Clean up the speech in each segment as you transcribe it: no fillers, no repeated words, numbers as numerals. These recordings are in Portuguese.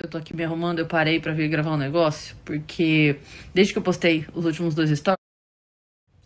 Eu tô aqui me arrumando, eu parei pra vir gravar um negócio, porque desde que eu postei os últimos dois stories,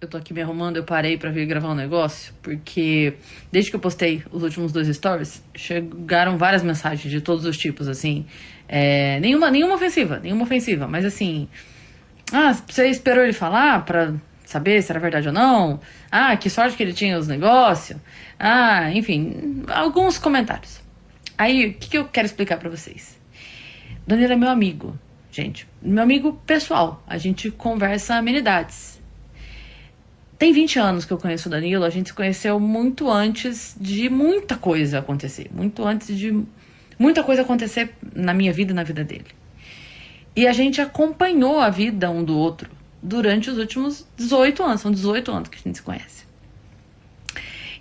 eu tô aqui me arrumando, eu parei pra vir gravar um negócio, porque desde que eu postei os últimos dois stories, chegaram várias mensagens de todos os tipos, assim, nenhuma ofensiva, mas assim, você esperou ele falar pra saber se era verdade ou não? Que sorte que ele tinha os negócios. Enfim, alguns comentários. Aí, o que eu quero explicar pra vocês? Danilo é meu amigo, gente. Meu amigo pessoal. A gente conversa amenidades. Tem 20 anos que eu conheço o Danilo. A gente se conheceu muito antes de muita coisa acontecer. Muito antes de muita coisa acontecer na minha vida e na vida dele. E a gente acompanhou a vida um do outro durante os últimos 18 anos. São 18 anos que a gente se conhece.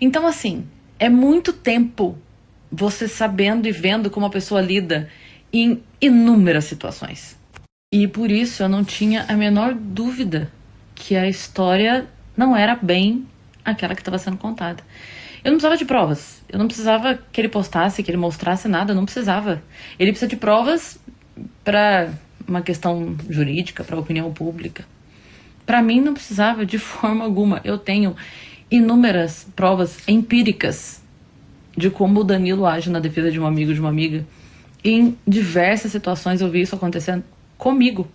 Então, assim, é muito tempo você sabendo e vendo como a pessoa lida em inúmeras situações. E por isso eu não tinha a menor dúvida que a história não era bem aquela que estava sendo contada. Eu não precisava de provas. Eu não precisava que ele postasse, que ele mostrasse nada. Eu não precisava. Ele precisa de provas para uma questão jurídica, para opinião pública. Para mim não precisava de forma alguma. Eu tenho inúmeras provas empíricas de como o Danilo age na defesa de um amigo, de uma amiga. Em diversas situações eu vi isso acontecendo comigo.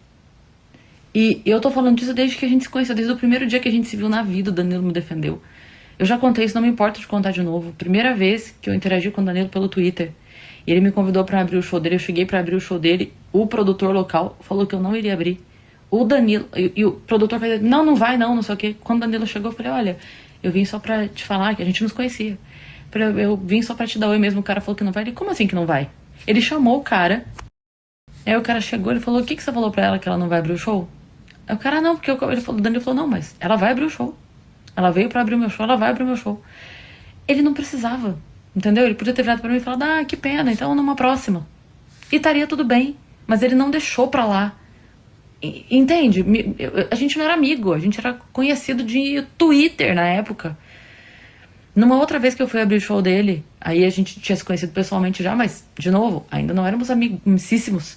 E eu tô falando disso desde que a gente se conheceu, desde o primeiro dia que a gente se viu na vida, o Danilo me defendeu. Eu já contei isso, não me importa de contar de novo. Primeira vez que eu interagi com o Danilo pelo Twitter. E ele me convidou pra abrir o show dele, eu cheguei pra abrir o show dele, o produtor local falou que eu não iria abrir. O Danilo, e o produtor falou, não vai não, não sei o quê. Quando o Danilo chegou, eu falei, olha, eu vim só pra te falar que a gente nos conhecia. Eu vim só pra te dar oi mesmo, o cara falou que não vai. Ele, como assim que não vai? Ele chamou o cara, aí o cara chegou, ele falou, o que você falou pra ela que ela não vai abrir o show? Aí o cara, não, porque o Danilo falou, não, mas ela vai abrir o show. Ela veio pra abrir o meu show, ela vai abrir o meu show. Ele não precisava, entendeu? Ele podia ter virado pra mim e falado, que pena, então numa próxima. E estaria tudo bem, mas ele não deixou pra lá. Entende? A gente não era amigo, a gente era conhecido de Twitter na época. Numa outra vez que eu fui abrir o show dele, aí a gente tinha se conhecido pessoalmente já, mas, de novo, ainda não éramos amicíssimos.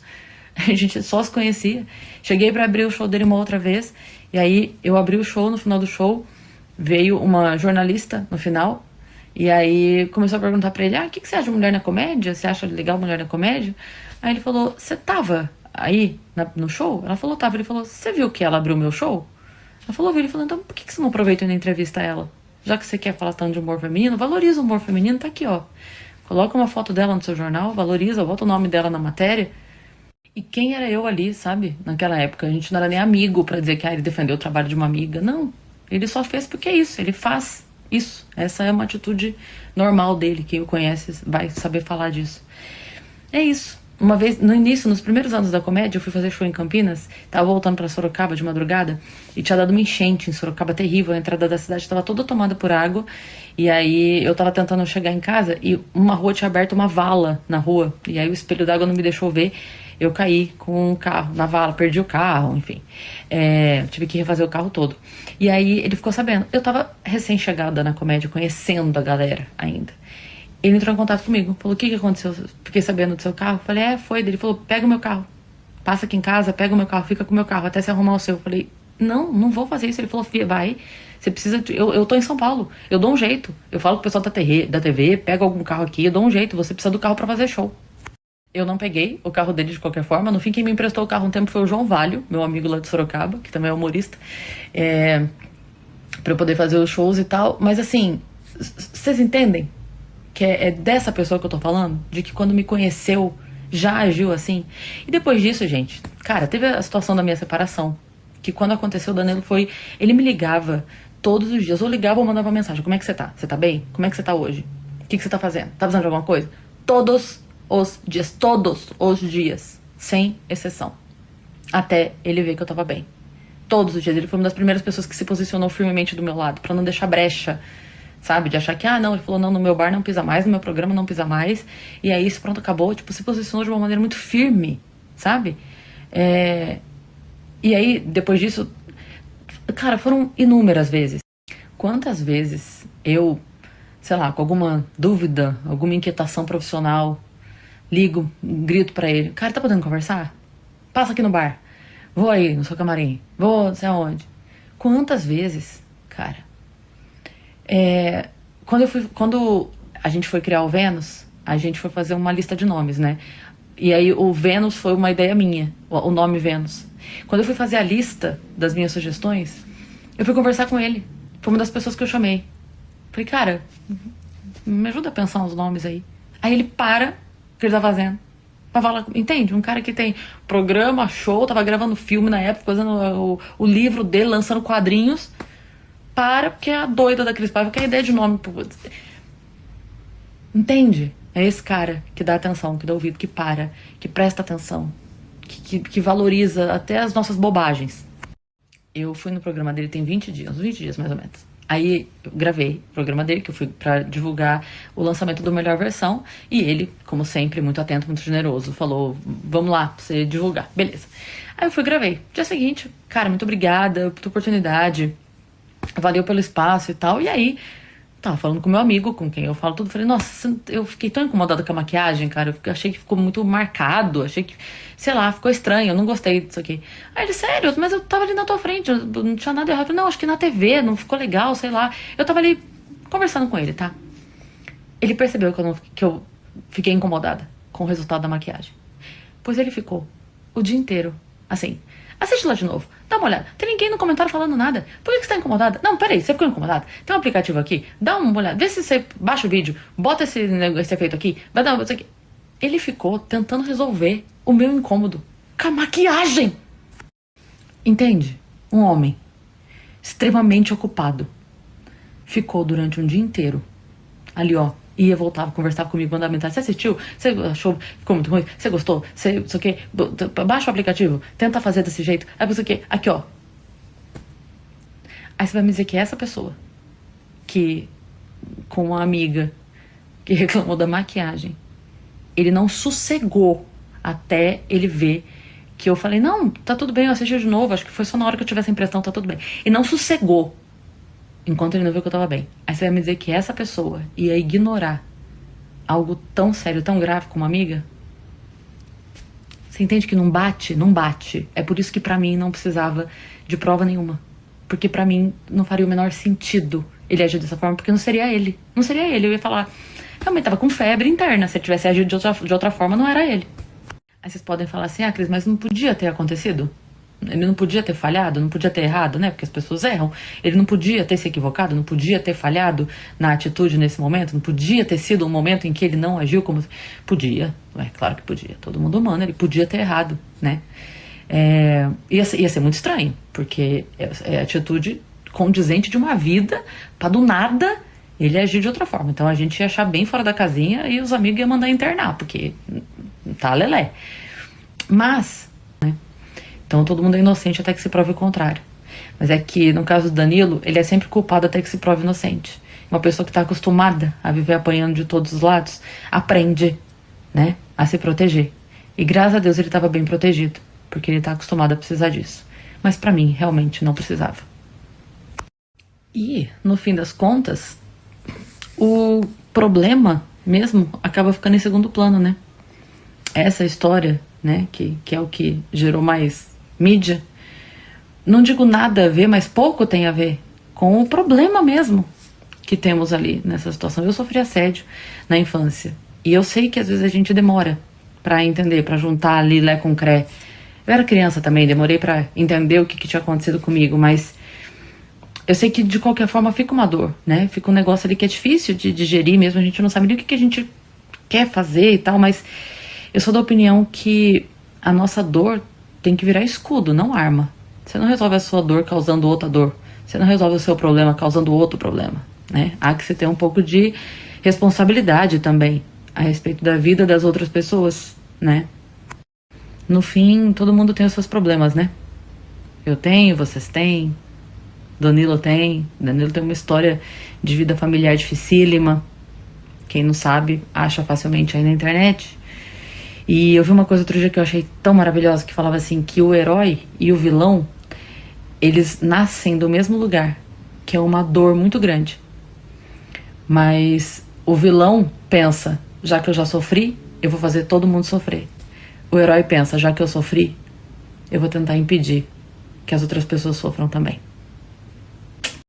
A gente só se conhecia. Cheguei pra abrir o show dele uma outra vez, e aí eu abri o show, no final do show, veio uma jornalista no final, e aí começou a perguntar pra ele, o que você acha de Mulher na Comédia? Você acha legal Mulher na Comédia? Aí ele falou, você tava aí no show? Ela falou, tava. Ele falou, você viu que ela abriu o meu show? Ela falou, viu. Ele falou, então por que você não aproveita e não entrevista ela? Já que você quer falar tanto de humor feminino, valoriza o humor feminino, tá aqui, ó. Coloca uma foto dela no seu jornal, valoriza, bota o nome dela na matéria. E quem era eu ali, sabe? Naquela época, a gente não era nem amigo pra dizer que ele defendeu o trabalho de uma amiga. Não, ele só fez porque é isso, ele faz isso. Essa é uma atitude normal dele, quem o conhece vai saber falar disso. É isso. Uma vez, no início, nos primeiros anos da comédia, eu fui fazer show em Campinas, tava voltando pra Sorocaba de madrugada, e tinha dado uma enchente em Sorocaba terrível, a entrada da cidade tava toda tomada por água, e aí eu tava tentando chegar em casa, e uma rua tinha aberto uma vala na rua, e aí o espelho d'água não me deixou ver, eu caí com o carro na vala, perdi o carro, enfim, tive que refazer o carro todo. E aí ele ficou sabendo, eu tava recém-chegada na comédia, conhecendo a galera ainda. Ele entrou em contato comigo, falou, o que aconteceu? Fiquei sabendo do seu carro. Falei, foi. Ele falou, pega o meu carro. Passa aqui em casa, pega o meu carro, fica com o meu carro até você arrumar o seu. Falei, não vou fazer isso. Ele falou, filha, vai. Você precisa. Eu tô em São Paulo, eu dou um jeito. Eu falo com o pessoal da TV, pega algum carro aqui, eu dou um jeito. Você precisa do carro pra fazer show. Eu não peguei o carro dele de qualquer forma. No fim, quem me emprestou o carro um tempo foi o João Valho, meu amigo lá de Sorocaba, que também é humorista, pra eu poder fazer os shows e tal. Mas assim, vocês entendem? Que é dessa pessoa que eu tô falando, de que quando me conheceu já agiu assim. E depois disso, gente, cara, teve a situação da minha separação, que quando aconteceu o Danilo foi, ele me ligava todos os dias, ou ligava ou mandava mensagem, como é que você tá? Você tá bem? Como é que você tá hoje? O que você tá fazendo? Tá precisando de alguma coisa? Todos os dias, sem exceção, até ele ver que eu tava bem. Todos os dias, ele foi uma das primeiras pessoas que se posicionou firmemente do meu lado, pra não deixar brecha, sabe? De achar que, não, ele falou, não, no meu bar não pisa mais, no meu programa não pisa mais. E aí isso, pronto, acabou. Tipo, se posicionou de uma maneira muito firme, sabe? E aí, depois disso, cara, foram inúmeras vezes. Quantas vezes eu, sei lá, com alguma dúvida, alguma inquietação profissional, ligo, grito pra ele, cara, tá podendo conversar? Passa aqui no bar. Vou aí no seu camarim. Vou não sei aonde. Quantas vezes, cara? Quando a gente foi criar o Vênus, a gente foi fazer uma lista de nomes, né? E aí o Vênus foi uma ideia minha, o nome Vênus. Quando eu fui fazer a lista das minhas sugestões, eu fui conversar com ele. Foi uma das pessoas que eu chamei. Falei, cara, me ajuda a pensar uns nomes aí. Aí ele para o que ele tá fazendo. Pra falar, entende? Um cara que tem programa, show, tava gravando filme na época, fazendo o livro dele, lançando quadrinhos. Para, porque é a doida da Cris Paiva, que é a ideia de nome. Entende? É esse cara que dá atenção, que dá ouvido, que para, que presta atenção, que valoriza até as nossas bobagens. Eu fui no programa dele tem 20 dias, uns 20 dias mais ou menos. Aí eu gravei o programa dele, que eu fui pra divulgar o lançamento do Melhor Versão. E ele, como sempre, muito atento, muito generoso, falou, vamos lá, pra você divulgar. Beleza. Aí eu fui e gravei. Dia seguinte, cara, muito obrigada pela oportunidade. Valeu pelo espaço e tal. E aí, tava falando com meu amigo, com quem eu falo tudo. Falei, nossa, eu fiquei tão incomodada com a maquiagem, cara. Eu achei que ficou muito marcado. Achei que, sei lá, ficou estranho. Eu não gostei disso aqui. Aí ele, sério, mas eu tava ali na tua frente. Eu não tinha nada errado. Eu falei, não, acho que na TV não ficou legal, sei lá. Eu tava ali conversando com ele, tá? Ele percebeu que eu fiquei incomodada com o resultado da maquiagem. Pois ele ficou o dia inteiro, assim... Assiste lá de novo, dá uma olhada. Tem ninguém no comentário falando nada. Por que você tá incomodada? Não, peraí, você ficou incomodada? Tem um aplicativo aqui, dá uma olhada. Vê se você baixa o vídeo, bota esse efeito aqui, vai dar isso aqui. Ele ficou tentando resolver o meu incômodo com a maquiagem. Entende? Um homem extremamente ocupado ficou durante um dia inteiro ali, ó. Ia, voltava, conversava comigo, mandava mensagem. Você assistiu? Você achou? Ficou muito ruim? Você gostou? Você, não sei o quê? Baixa o aplicativo. Tenta fazer desse jeito. Aí você o quê? Aqui, ó. Aí você vai me dizer que é essa pessoa que, com uma amiga que reclamou da maquiagem, ele não sossegou até ele ver que eu falei, não, tá tudo bem, eu assisti de novo. Acho que foi só na hora que eu tivesse a impressão, tá tudo bem. E não sossegou enquanto ele não viu que eu tava bem. Aí você vai me dizer que essa pessoa ia ignorar algo tão sério, tão grave como uma amiga? Você entende que não bate? Não bate. É por isso que pra mim não precisava de prova nenhuma. Porque pra mim não faria o menor sentido ele agir dessa forma, porque não seria ele. Não seria ele. Eu ia falar, realmente tava com febre interna. Se ele tivesse agido de outra forma, não era ele. Aí vocês podem falar assim, Cris, mas não podia ter acontecido? Ele não podia ter falhado, não podia ter errado, né? Porque as pessoas erram. Ele não podia ter se equivocado, não podia ter falhado na atitude nesse momento, não podia ter sido um momento em que ele não agiu como... Podia, é claro que podia. Todo mundo humano, ele podia ter errado, né? Ia ser muito estranho, porque é atitude condizente de uma vida, pra do nada ele agir de outra forma. Então a gente ia achar bem fora da casinha e os amigos iam mandar internar, porque tá lelé. Mas... Então todo mundo é inocente até que se prove o contrário. Mas é que, no caso do Danilo, ele é sempre culpado até que se prove inocente. Uma pessoa que está acostumada a viver apanhando de todos os lados, aprende, né, a se proteger. E graças a Deus ele estava bem protegido, porque ele está acostumado a precisar disso. Mas pra mim, realmente não precisava. E, no fim das contas, o problema mesmo acaba ficando em segundo plano, né? Essa história, né, que é o que gerou mais mídia, não digo nada a ver, mas pouco tem a ver com o problema mesmo que temos ali nessa situação. Eu sofri assédio na infância e eu sei que às vezes a gente demora pra entender, pra juntar ali lé com cré. Eu era criança também, demorei pra entender o que tinha acontecido comigo, mas eu sei que de qualquer forma fica uma dor, né? Fica um negócio ali que é difícil de digerir mesmo, a gente não sabe nem o que a gente quer fazer e tal, mas eu sou da opinião que a nossa dor tem que virar escudo, não arma. Você não resolve a sua dor causando outra dor. Você não resolve o seu problema causando outro problema, né? Há que se ter um pouco de responsabilidade também a respeito da vida das outras pessoas, né? No fim, todo mundo tem os seus problemas, né? Eu tenho, vocês têm, Danilo tem. Danilo tem uma história de vida familiar dificílima. Quem não sabe, acha facilmente aí na internet. E eu vi uma coisa outro dia que eu achei tão maravilhosa, que falava assim, que o herói e o vilão, eles nascem do mesmo lugar, que é uma dor muito grande. Mas o vilão pensa, já que eu já sofri, eu vou fazer todo mundo sofrer. O herói pensa, já que eu sofri, eu vou tentar impedir que as outras pessoas sofram também.